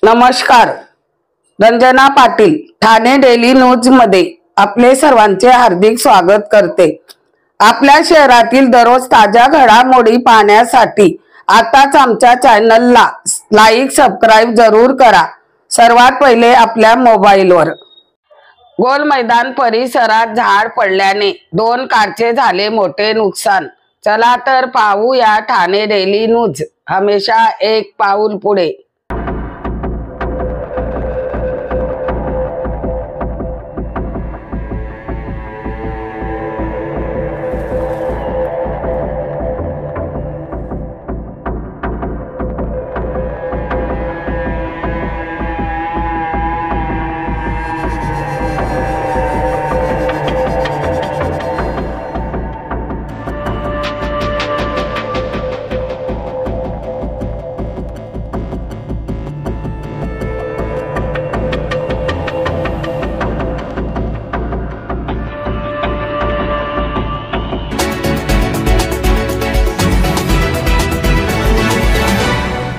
नमस्कार. Ranjana Patil Thane daily news मध्ये आपले सर्वांचे हार्दिक स्वागत करते. आपल्या शहरातील दररोज ताज्या घडामोडी पाहण्यासाठी आताच आमच्या चॅनलला लाईक सबस्क्राइब जरूर करा. सर्वात पहिले आपल्या मोबाईलवर. गोल मैदान परिसरात झाड पडल्याने 2 कारचे झाले मोठे नुकसान. चला तर पाहूया ठाणे डेली न्यूज, हमेशा एक पाऊल पुढे.